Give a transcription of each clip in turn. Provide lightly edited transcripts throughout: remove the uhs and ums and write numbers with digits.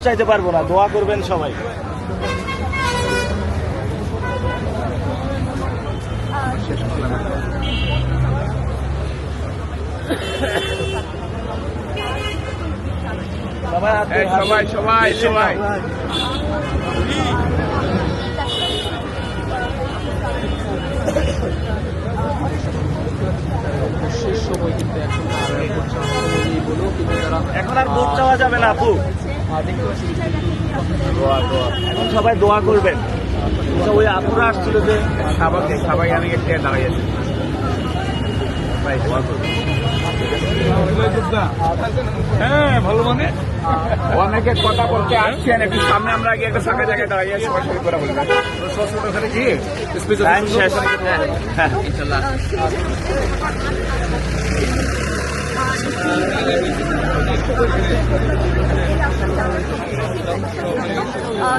চাইতে পারবো না, দোয়া করবেন সবাই। সবাই সবাই সবাই এখন আর ভোট চাওয়া যাবে না আপু, এখন সবাই দোয়া করবেন। ওই আপুরা আসছিল যে সবাই অনেক দাঁড়াই আছে ভাই, দোয়া করবেন। হ্যাঁ ভালো, মানে অনেকে কথা বলতে আসছেন, একটু সামনে আমরা আগে একটা ফাঁকা জায়গায় দাঁড়িয়ে সবাই সবাই করে বলবেন। ওখানে গিয়ে টাইম শেষ। হ্যাঁ ইনশাল্লাহ।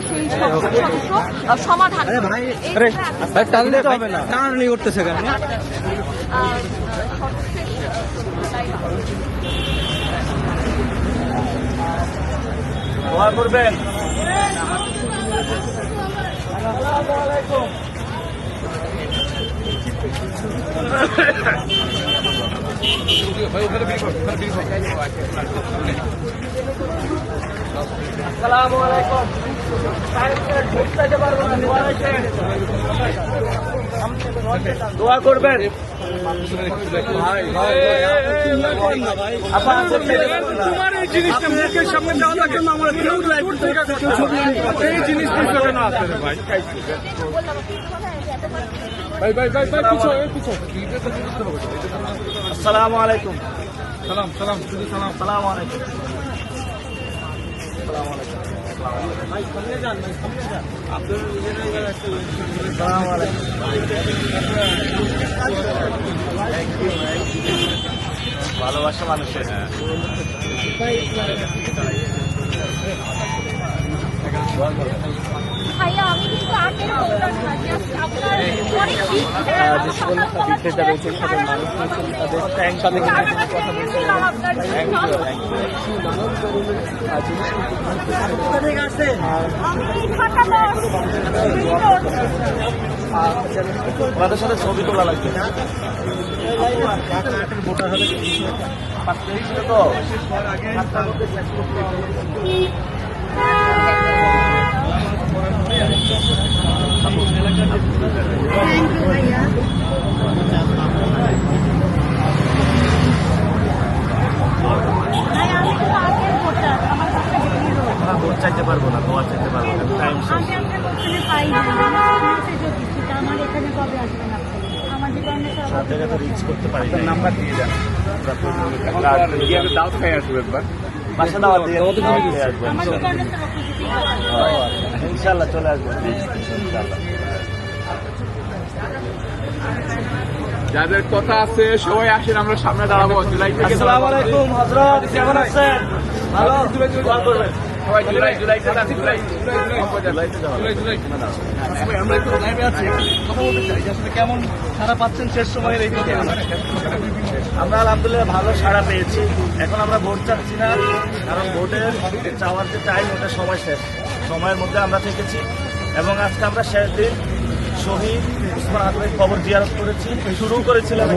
সেই সমাধান হবে না, টানাটানি করতেছে কেন? দোয়া করবেন। আসসালামু আলাইকুম। দোয়া করবেন। তোমার এই জিনিসটা মুখের সামনে যাওয়া লাগে না, আমরা কেউ এই জিনিসটা না আসলে ভাই ভাই ভাই ভাই ভাই পিছো পিছো। আসসালামু আলাইকুম। সালাম সালাম শুধু সালাম। আসসালামু আলাইকুম। ভালোবাসা মানুষের। ভাইয়া আমি কিন্তু আগের আপনার অনেক বিক্রেতা রয়েছেন, সাথে মানুষ রয়েছেন, তাদের সাথে ওনাদের সাথে ছবি তোলা লাগবে। ভোটার হলে 5 তারিখ ছিল তো, ভোট চাইতে পারবো না, দোয়া চাইতে পারবো না, টাইম শেষ। সব জায়গায় তো রিচ করতে পারি না। নাম্বার দিয়ে যান, দাওয়াত খাই আসবে একবার। বাসা দাওয়াত দিয়ে আসবেন ইনশাল্লাহ, চলে আসবেন ইনশাল্লাহ। যাদের কথা আছে সবাই আসেন, আমরা সামনে দাঁড়াবো। আসসালামু আলাইকুম হযরত, কেমন আছেন? ভালো, দোয়া করবেন সবাই। জুলাই জুলাই জুলাই আমরা একটু লাইভে আছি, কথা বলতে চাই যে আসলে কেমন সাড়া পাচ্ছেন শেষ সময়ের এই দিকে? আমরা আলহামদুলিল্লাহ ভালো সাড়া পেয়েছি। এখন আমরা ভোট চাচ্ছি না, কারণ ভোটের চাওয়ার যে টাইম ওটা সময় শেষ, সময়ের মধ্যে আমরা থেকেছি। এবং আজকে আমরা শেষ দিন শহীদ উসমান হাদির কবর জিয়ারত করেছি, শুরু করেছিলাম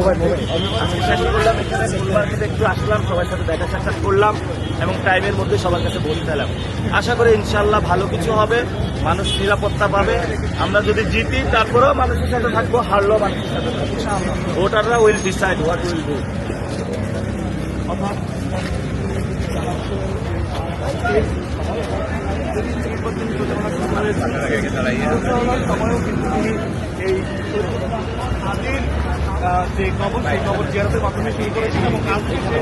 আজকে শেষ করলাম। এখানে নিউ মার্কেটে একটু আসলাম, সবার সাথে দেখা সাক্ষাৎ করলাম এবং টাইমের মধ্যে সবার কাছে ভোট চাইলাম। আশা করি ইনশাল্লাহ ভালো কিছু হবে, মানুষ নিরাপত্তা পাবে। আমরা যদি জিতি তারপরেও মানুষের সাথে থাকবো, হারলেও মানুষের সাথে থাকবো। ভোটাররা will decide what will do. যে কবর, সেই কবর জিয়ারতের মাধ্যমে শুরু করেছিল এবং কাল থেকে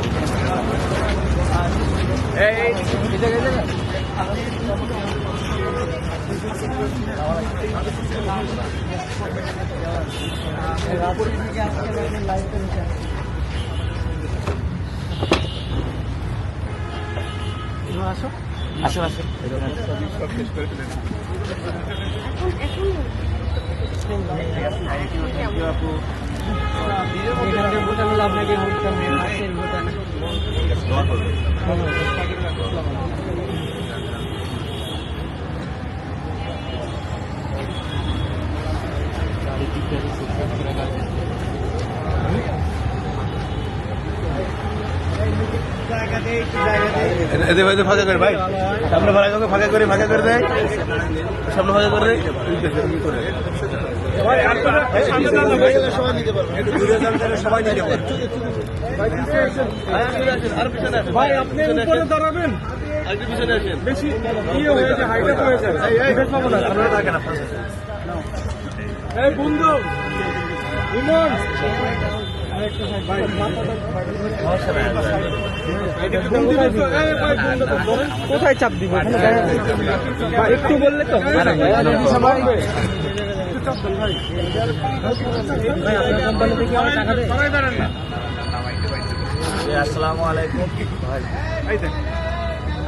আসো আসো আসো সব শেষ করে ফেলেন। আপু আপনাকে দোয়া করবেন। এদের ভাই ফাঁকা করে ভাই সামনে ফাঁকা করে দেয় সামনে ফাঁকা করে দেয় সবাই নিতে পারবে ভাই আপনি উপরে দাঁড়াবেন বেশি ইয়ে হয়েছে হাইটেক হয়েছে এই বন্ধু ইমন কোথায় চাপ দিব একটু বললে তো আসসালামু আলাইকুম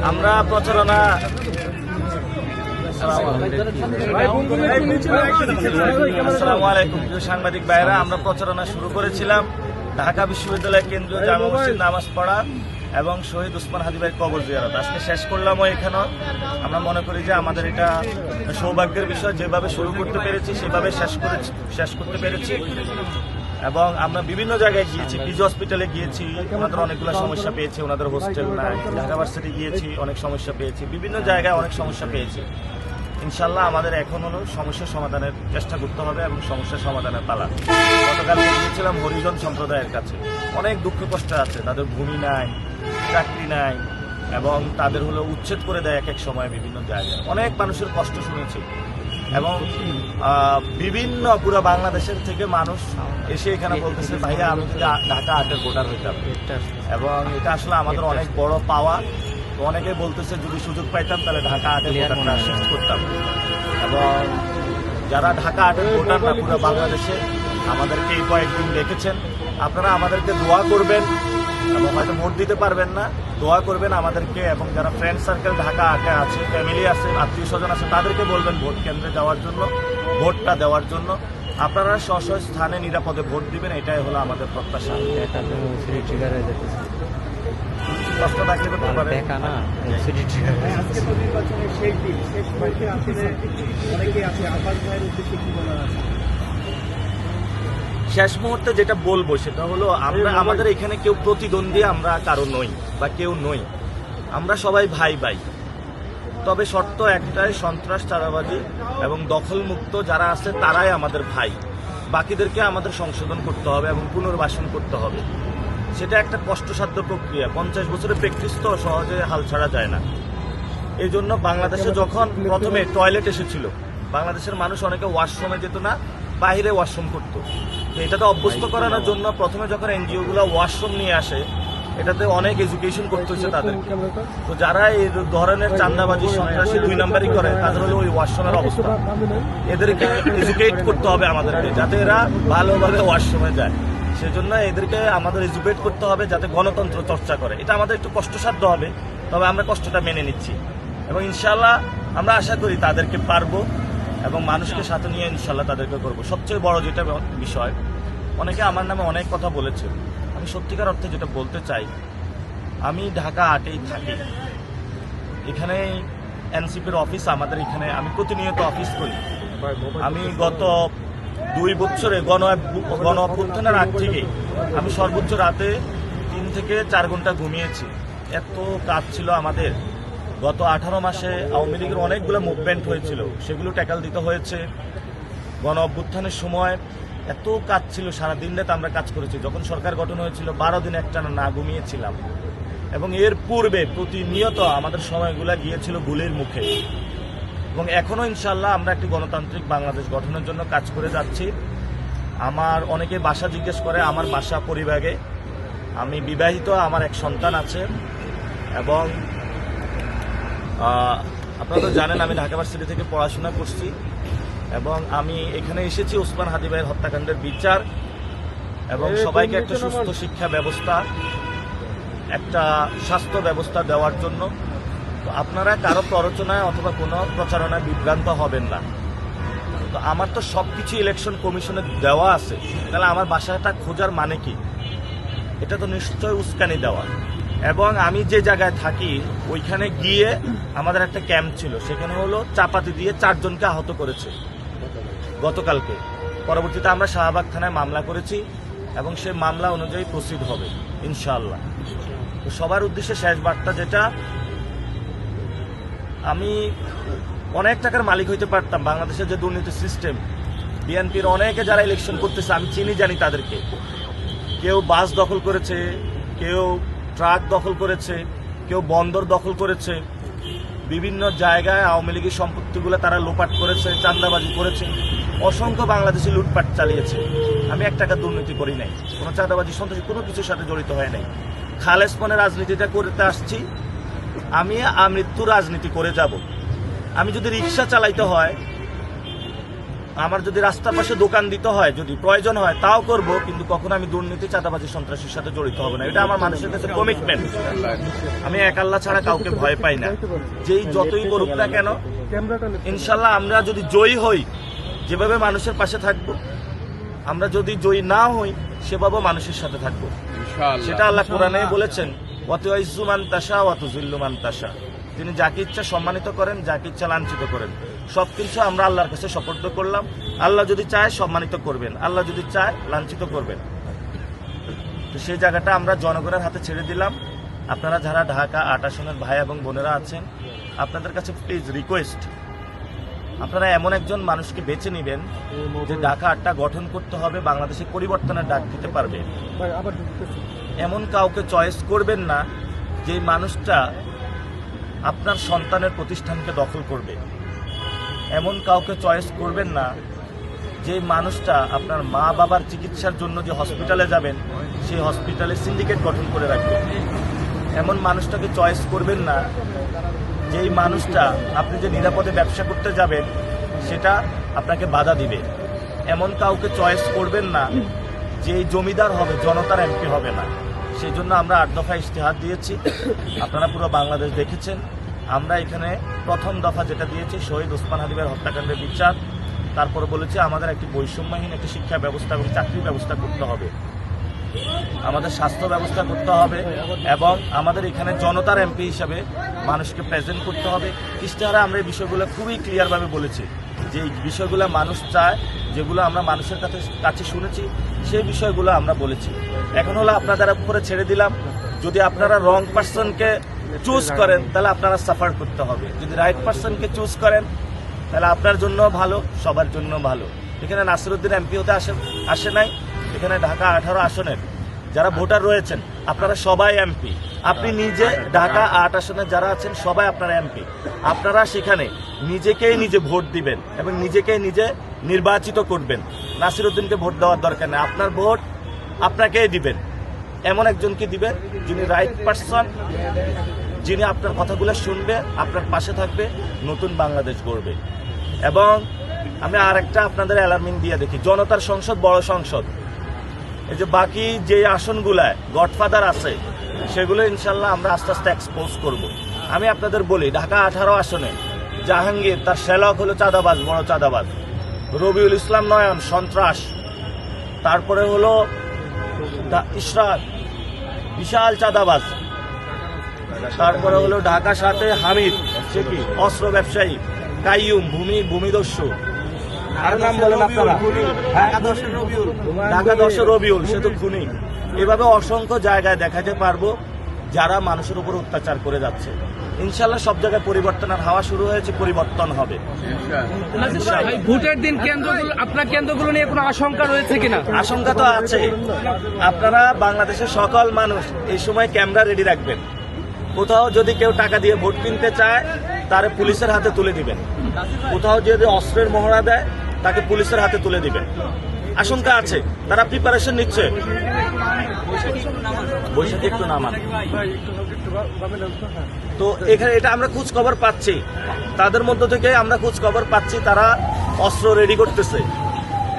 আমরা প্রচারণা আসসালামু আলাইকুম প্রিয় সাংবাদিক ভাইরা, আমরা প্রচারণা শুরু করেছিলাম ঢাকা বিশ্ববিদ্যালয় কেন্দ্রীয় জামে মসজিদ নামাজ পড়া এবং শহীদ ওসমান হাদি ভাইয়ের কবর জিয়ারত আজকে শেষ করলামও এখানেও। আমরা মনে করি যে আমাদের এটা সৌভাগ্যের বিষয়, যেভাবে শুরু করতে পেরেছি সেভাবে শেষ করতে পেরেছি। এবং আমরা বিভিন্ন জায়গায় গিয়েছি, পিজি হসপিটালে গিয়েছি, ওনাদের অনেকগুলো সমস্যা পেয়েছি, ওনাদের হোস্টেল নাই। ঢাকা ভার্সিটি গিয়েছি, অনেক সমস্যা পেয়েছি, বিভিন্ন জায়গায় অনেক সমস্যা পেয়েছি। ইনশাল্লাহ আমাদের এখন হলো সমস্যার সমাধানের চেষ্টা করতে হবে এবং সমস্যার সমাধানের পালা। গতকাল গিয়েছিলাম হরিজন সম্প্রদায়ের কাছে, অনেক দুঃখ কষ্ট আছে, তাদের ভূমি নাই, চাকরি নাই এবং তাদের হলো উচ্ছেদ করে দেয় এক এক সময় বিভিন্ন জায়গায়। অনেক মানুষের কষ্ট শুনেছি এবং বিভিন্ন পুরো বাংলাদেশের থেকে মানুষ এসে এখানে বলতেছে ভাইয়া আমি যদি ঢাকা 8-এর ভোটার হইতাম, এবং এটা আসলে আমাদের অনেক বড় পাওয়া। তো অনেকে বলতেছে যদি সুযোগ পাইতাম তাহলে ঢাকা 8-এর ভোটারটা শিফট করতাম। এবং যারা ঢাকা 8-এর ভোটার না পুরো বাংলাদেশে আমাদেরকে এই কয়েকদিন দেখেছেন, আপনারা আমাদেরকে দোয়া করবেন এবং হয়তো ভোট দিতে পারবেন না, দোয়া করবেন আমাদেরকে। এবং যারা ফ্রেন্ড সার্কেল ঢাকা 8-এ আছে, ফ্যামিলি আছে, আত্মীয় স্বজন আছে, তাদেরকে বলবেন ভোট কেন্দ্রে যাওয়ার জন্য, ভোটটা দেওয়ার জন্য। আপনারা স্ব স্থানে নিরাপদে ভোট দিবেন, এটাই হলো আমাদের প্রত্যাশা। কষ্ট থাকলে করতে পারে শেষ মুহূর্তে যেটা বলবো সেটা হলো আমাদের এখানে কেউ প্রতিদ্বন্দ্বী আমরা কারো নই বা কেউ নই, আমরা সবাই ভাই ভাই। তবে শর্ত একটাই, সন্ত্রাস, চাঁদাবাজি এবং দখলমুক্ত যারা আছে তারাই আমাদের ভাই। বাকিদেরকে আমাদের সংশোধন করতে হবে এবং পুনর্বাসন করতে হবে। সেটা একটা কষ্টসাধ্য প্রক্রিয়া, 50 বছরের প্র্যাকটিস তো সহজে হাল ছাড়া যায় না। এই জন্য বাংলাদেশে যখন প্রথমে টয়লেট এসেছিল, বাংলাদেশের মানুষ অনেকে ওয়াশরুমে যেত না, বাইরে ওয়াশরুম করতো। তো এটাতে অভ্যস্ত করানোর জন্য প্রথমে যখন এনজিওগুলো ওয়াশরুম নিয়ে আসে, এটাতে অনেক এডুকেশন করতে হচ্ছে তাদেরকে। তো যারা এই ধরনের চাঁদাবাজি, সন্ত্রাসী 2 নাম্বারই করে, তাদের হলো ওই ওয়াশরুমের অবস্থা। এদেরকে এডুকেট করতে হবে আমাদেরকে, যাতে এরা ভালোভাবে ওয়াশরুমে যায়। সেজন্য এদেরকে আমাদের এডুকেট করতে হবে যাতে গণতন্ত্র চর্চা করে। এটা আমাদের একটু কষ্টসাধ্য হবে, তবে আমরা কষ্টটা মেনে নিচ্ছি এবং ইনশাল্লাহ আমরা আশা করি তাদেরকে পারবো এবং মানুষকে সাথে নিয়ে ইনশাল্লাহ তাদেরকে করবো। সবচেয়ে বড় যেটা বিষয়, অনেকে আমার নামে অনেক কথা বলেছে, আমি সত্যিকার অর্থে যেটা বলতে চাই, আমি ঢাকা 8-এই থাকি। এখানে এনসিপির অফিস আমাদের এখানে, আমি প্রতিনিয়ত অফিস করি। আমি গত 2 বছরে গণ অভ্যুত্থানের আগ থেকে আমি সর্বোচ্চ রাতে 3 থেকে 4 ঘন্টা ঘুমিয়েছি। এত কাজ ছিল আমাদের। গত 18 মাসে আওয়ামী লীগের অনেকগুলো মুভমেন্ট হয়েছিল, সেগুলো ট্যাকল দিতে হয়েছে। গণ অভ্যুত্থানের সময় এত কাজ ছিল, সারাদিন রাত আমরা কাজ করেছি। যখন সরকার গঠন হয়েছিল 12 দিন একটানা না ঘুমিয়েছিলাম। এবং এর পূর্বে প্রতিনিয়ত আমাদের সময়গুলো গিয়েছিল গুলির মুখে। এবং এখনও ইনশাল্লাহ আমরা একটি গণতান্ত্রিক বাংলাদেশ গঠনের জন্য কাজ করে যাচ্ছি। আমার অনেকে বাসা জিজ্ঞেস করে, আমার বাসা পরিবাগে। আমি বিবাহিত, আমার এক সন্তান আছে এবং আপনারা তো জানেন আমি ঢাকা ভার্সিটি থেকে পড়াশোনা করছি এবং আমি এখানে এসেছি ওসমান হাদি ভাইয়ের হত্যাকাণ্ডের বিচার এবং সবাইকে একটা সুস্থ শিক্ষা ব্যবস্থা, একটা স্বাস্থ্য ব্যবস্থা দেওয়ার জন্য। তো আপনারা কারো প্ররোচনায় অথবা কোনো প্রচারণায় বিভ্রান্ত হবেন না। তো আমার তো সব কিছু ইলেকশন কমিশনে দেওয়া আছে, তাহলে আমার বাসাটা খোঁজার মানে কি? এটা তো নিশ্চয়ই উস্কানি দেওয়া। এবং আমি যে জায়গায় থাকি ওইখানে গিয়ে আমাদের একটা ক্যাম্প ছিল, সেখানে হলো চাপাতি দিয়ে 4 জনকে আহত করেছে গতকালকে। পরবর্তীতে আমরা শাহবাগ থানায় মামলা করেছি এবং সেই মামলা অনুযায়ী প্রসিড হবে ইনশাআল্লাহ। তো সবার উদ্দেশ্যে শেষ বার্তা যেটা, আমি অনেক টাকার মালিক হইতে পারতাম। বাংলাদেশের যে দুর্নীতি সিস্টেম, বিএনপির অনেকে যারা ইলেকশন করতেছে আমি চিনি জানি তাদেরকে। কেউ বাস দখল করেছে, কেউ ট্রাক দখল করেছে, কেউ বন্দর দখল করেছে, বিভিন্ন জায়গায় আওয়ামী লীগের সম্পত্তিগুলো তারা লোপাট করেছে, চাঁদাবাজি করেছে, অসংখ্য বাংলাদেশে লুটপাট চালিয়েছে। আমি এক টাকা দুর্নীতি করি নাই, কোনো চাঁদাবাজি সন্ত্রাসী কোনো কিছুর সাথে জড়িত হয় নাই। খালেস মনে রাজনীতিটা করতে আসছি, আমি আমৃত্যু রাজনীতি করে যাব। আমি যদি রিক্সা চালাইতে হয়, আমার যদি রাস্তার পাশে দোকান দিতে হয়, যদি প্রয়োজন হয় তাও করব, কিন্তু কখনো আমি দুর্নীতি চাঁদাবাজি সন্ত্রাসীর সাথে জড়িত হব না। এটা আমার মানুষের কাছে কমিটমেন্ট। আমি এক আল্লাহ ছাড়া কাউকে ভয় পাই না, যেই যতই করুক না কেন। ইনশাল্লাহ আমরা যদি জয়ী হই, যেভাবে মানুষের পাশে থাকবো, আমরা যদি জয়ী না হই সেভাবে মানুষের সাথে থাকবো। সেটা আল্লাহ কোরআনে বলেছেন, ওয়াতুইজ্জু মান তাশা ওয়া তুযিল্লু মান তাশা। তিনি যাকে ইচ্ছা সম্মানিত করেন, যাকে ইচ্ছা লাঞ্ছিত করেন। সবকিছু আমরা আল্লাহর কাছে সুপর্দ করলাম। আল্লাহ যদি চায় সম্মানিত করবেন, আল্লাহ যদি চায় লাঞ্ছিত করবেন। তো সেই জায়গাটা আমরা জনগণের হাতে ছেড়ে দিলাম। আপনারা যারা ঢাকা ৮ আসনের ভাই এবং বোনেরা আছেন, আপনাদের কাছে প্লিজ রিকোয়েস্ট, আপনারা এমন একজন মানুষকে বেছে নেবেন যে ঢাকা ৮টা গঠন করতে হবে, বাংলাদেশে পরিবর্তনের ডাক দিতে পারবে। এমন কাউকে চয়েস করবেন না যে মানুষটা আপনার সন্তানের প্রতিষ্ঠানকে দখল করবে। এমন কাউকে চয়েস করবেন না যে মানুষটা আপনার মা বাবার চিকিৎসার জন্য যে হসপিটালে যাবেন সেই হসপিটালে সিন্ডিকেট গঠন করে রাখবে। এমন মানুষটাকে চয়েস করবেন না যেই মানুষটা আপনি যে নিরাপদে ব্যবসা করতে যাবেন সেটা আপনাকে বাধা দিবে। এমন কাউকে চয়েস করবেন না যে জমিদার হবে, জনতার এমপি হবে না। সেই জন্য আমরা ৮ দফা ইশতেহার দিয়েছি, আপনারা পুরো বাংলাদেশ দেখেছেন। আমরা এখানে প্রথম দফা যেটা দিয়েছি শহীদ ওসমান হাদিবের হত্যাকাণ্ডের বিচার, তারপরে বলেছি আমাদের একটি বৈষম্যহীন একটি শিক্ষা ব্যবস্থা এবং চাকরি ব্যবস্থা করতে হবে, আমাদের স্বাস্থ্য ব্যবস্থা করতে হবে, এবং আমাদের এখানে জনতার এমপি হিসাবে মানুষকে প্রেজেন্ট করতে হবে। ইশতেহারে আমরা এই বিষয়গুলো খুবই ক্লিয়ারভাবে বলেছি যে এই বিষয়গুলো মানুষ চায়, যেগুলো আমরা মানুষের কাছে শুনেছি সেই বিষয়গুলো আমরা বলেছি। এখন হলো আপনাদের উপরে ছেড়ে দিলাম, যদি আপনারা রং পার্সনকে চুজ করেন তাহলে আপনারা সাফার করতে হবে, যদি রাইট পার্সনকে চুজ করেন তাহলে আপনার জন্য ভালো, সবার জন্য ভালো। এখানে নাসিরউদ্দিন এমপি হতে আসে নাই, এখানে ঢাকা 18 আসনের যারা ভোটার রয়েছেন আপনারা সবাই এমপি। আপনি নিজে ঢাকা 8 আসনে যারা আছেন সবাই আপনারা এমপি। আপনারা সেখানে নিজেকেই নিজে ভোট দিবেন এবং নিজেকেই নিজে নির্বাচিত করবেন। নাসিরউদ্দিনকে ভোট দেওয়ার দরকার নেই, আপনার ভোট আপনাকেই দিবেন। এমন একজনকে দিবেন যিনি রাইট পারসন, যিনি আপনার কথাগুলো শুনবে, আপনার পাশে থাকবে, নতুন বাংলাদেশ গড়বে। এবং আমি আর একটা আপনাদের অ্যালার্মিং দিয়ে দেখি, জনতার সংসদ বড় সংসদ, এই যে বাকি যে আসনগুলায় গডফাদার আছে সেগুলো ইনশাল্লাহ আমরা আস্তে আস্তে এক্সপোজ করব। আমি আপনাদের বলি, ঢাকা 18 আসনে জাহাঙ্গীর তার শ্যালক হলো চাঁদাবাজ, বড় চাঁদাবাজ। রবিউল ইসলাম নয়ন সন্ত্রাস, তারপরে হলো ইশরাক বিশাল চাঁদাবাজ, তারপরে হলো ঢাকা 7 হামিদ, সে কি অস্ত্র ব্যবসায়ী। কাইয়ুম ভূমিদস্যু, আর নাম বলেন আপনারা, ঢাকা 10 রবিউল, সে তো খুনি। এভাবে অসংখ্য জায়গায় দেখাতে পারবো যারা মানুষের উপর অত্যাচার করে যাচ্ছে। ইনশাল্লাহ সব জায়গায় পরিবর্তনের হাওয়া শুরু হয়েছে, পরিবর্তন হবে। ভোটের দিন আপনার কেন্দ্রগুলো নিয়ে কোনো আশঙ্কা রয়েছে কিনা? আশঙ্কা তো আছে। আপনারা বাংলাদেশের সকল মানুষ এই সময় ক্যামেরা রেডি রাখবেন। কোথাও যদি কেউ টাকা দিয়ে ভোট কিনতে চায় তারে পুলিশের হাতে তুলে দিবেন, কোথাও যদি অস্ত্রের মহড়া দেয় তাকে পুলিশের হাতে তুলে দিবেন। আশঙ্কা আছে, তারা প্রিপারেশন নিচ্ছে। বৈশাখী একটু নামান। তো এখানে এটা আমরা খোঁজ খবর পাচ্ছি, তাদের মধ্য থেকে আমরা খোঁজ খবর পাচ্ছি তারা অস্ত্র রেডি করতেছে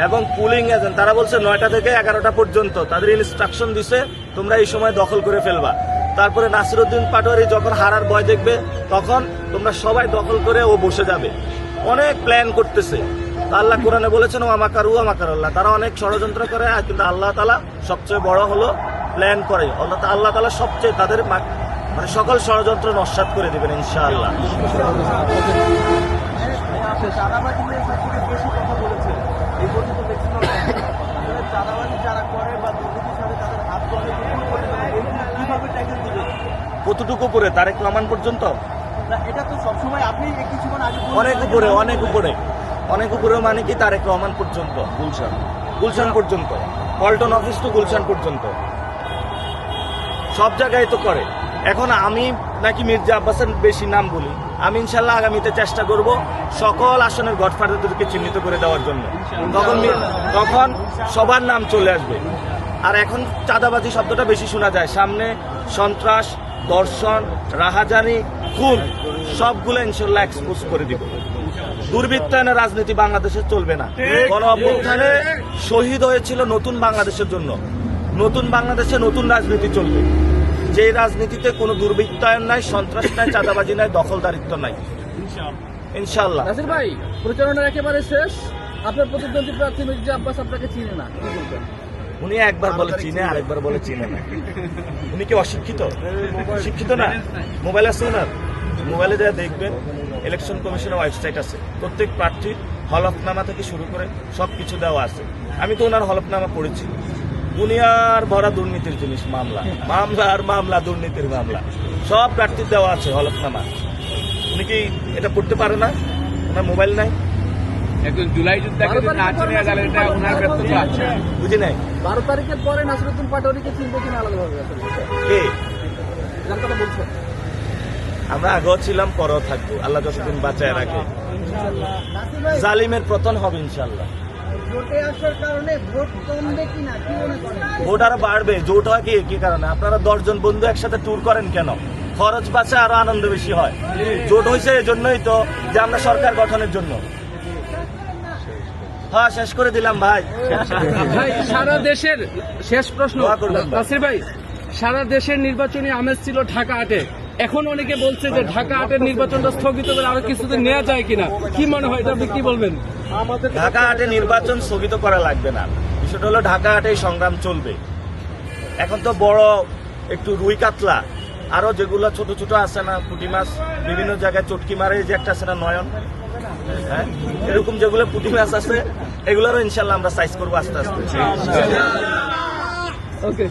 এবং পুলিং এজেন্ট তারা বলছে 9টা থেকে 11টা পর্যন্ত তাদের ইনস্ট্রাকশন দিছে তোমরা এই সময় দখল করে ফেলবা। তারপরে নাসিরউদ্দিন পাটোয়ারি যখন হারার ভয় দেখবে তখন তোমরা সবাই দখল করে ও বসে যাবে। অনেক প্ল্যান করতেছে। আল্লাহ কোরআনে বলেছেন ও আমাকারু আমাকারুল্লাহ, তারা অনেক ষড়যন্ত্র করে, কিন্তু আল্লাহ তাআলা সবচেয়ে বড় হলো প্ল্যান করে। আল্লাহ তাআলা সবচেয়ে তাদের মানে সকল ষড়যন্ত্র নস্যাৎ করে দিবেন ইনশাআল্লাহ। চাঁদাবাজি নিয়ে সবথেকে বেশি কথা বলেছে এই পর্যন্ত ম্যাক্সিমাম চাঁদাবাজি যারা করে বা দুর্নীতির সাথে তাদের হাত ধরে কিভাবে ট্যাকেল দিবে কতটুকু উপরে তারেক রহমান পর্যন্ত? এটা তো সবসময় আপনি কিছুক্ষণ আগে অনেক উপরে, অনেক উপরে, অনেক উপরে মানে কি তারেক রহমান পর্যন্ত, গুলশান পর্যন্ত, পল্টন অফিস টু গুলশান পর্যন্ত সব জায়গায় তো করে। এখন আমি নাকি মির্জা আব্বাসের বেশি নাম বলি, আমি ইনশাল্লাহ আগামীতে চেষ্টা করব সকল আসনের গডফাদারদেরকে চিহ্নিত করে দেওয়ার জন্য। তখন সবার নাম চলে আসবে। আর এখন চাঁদাবাজি শব্দটা বেশি শোনা যায়, সামনে সন্ত্রাস, দর্শন, রাহাজানি, খুন সবগুলো ইনশাল্লাহ এক্সপোজ করে দিব। দুর্বৃত্তায়নের রাজনীতি বাংলাদেশে চলবে না। গণ অভ্যুত্থানে শহীদ হয়েছিল নতুন বাংলাদেশের জন্য, নতুন বাংলাদেশে নতুন রাজনীতি চলবে, যে রাজনীতিতে কোনো দুর্বৃত্তায়ন নাই, সন্ত্রাস নাই, চাঁদাবাজি নাই, দখলদারিত্ব নাই, ইনশাল্লাহ। নাসির ভাই, প্রচারণার একেবারে শেষ, আপনার প্রতিদ্বন্দ্বী প্রার্থী মির্জা আব্বাস আপনাকে চিনে না, কি বলবেন? উনি একবার বলে চিনে, আরেকবার বলে চিনে না। উনি কি অশিক্ষিত? শিক্ষিত না? মোবাইল আছে ওনার, মোবাইলে যা দেখবেন ইলেকশন কমিশনের ওয়েবসাইট আছে, প্রত্যেক প্রার্থীর হলফনামা থেকে শুরু করে সবকিছু দেওয়া আছে। আমি তো ওনার হলফনামা পড়েছি। দুনিয়ার ভরা দুর্নীতির জিনিস, মামলা মামলা আর মামলা, দুর্নীতির মামলা, সব প্রার্থীর দেওয়া আছে হলফনামা। উনি কি এটা পড়তে পারে না? ওনার মোবাইল নাই? একজন জুলাই যোদ্ধাকে যদি না চিনে গেলেন, এটা ওনার ব্যর্থতা। বুঝি নাই 12 তারিখের পরে নাসিরউদ্দিন পাটোয়ারিকে চিনবে কিনা আলাদাভাবে আসলে কে? যার কথা বলছেন। আমরা আগেও ছিলাম, পরেও থাকবো, আল্লাহ যতদিন বাঁচায় রাখে। জালিমের পতন হবে ইনশাল্লাহ। ভোটে আসার কারণে ভোট কমবে কিনা কি মনে করেন? ভোট আরো বাড়বে। জোট হয় কি কারণে? আপনারা 10 জন বন্ধু একসাথে ট্যুর করেন কেন? খরচ বাঁচে, আরো আনন্দ বেশি হয়। জোট হয়েছে এজন্যই তো যে আমরা সরকার গঠনের জন্য। হ্যাঁ, শেষ করে দিলাম ভাই। ভাই, সারা দেশের শেষ প্রশ্ন, দোয়া করবেন ভাই। নাসির ভাই, সারা দেশের নির্বাচনী আমেজ ছিল ঢাকা 8-এ, এখন অনেকে বলছে যে ঢাকা 8-এর নির্বাচনটা স্থগিত করে আরো কিছুদিন নেওয়া যায় কিনা, কি মনে হয় এটা, আপনি কি বলবেন? ঢাকা 8-এ নির্বাচন স্থগিত করা লাগবে না। বিষয়টা হলো ঢাকা 8-এই সংগ্রাম চলবে। এখন তো বড় একটু রুই কাতলা, আরো যেগুলো ছোট ছোট আছে না, পুঁটি মাছ বিভিন্ন জায়গায় চটকি মারে, যে একটা আছে না নয়ন, হ্যাঁ, এরকম যেগুলো পুঁটি মাছ আছে, এগুলোরও ইনশাল্লাহ আমরা সাইজ করবো আস্তে আস্তে। ওকে।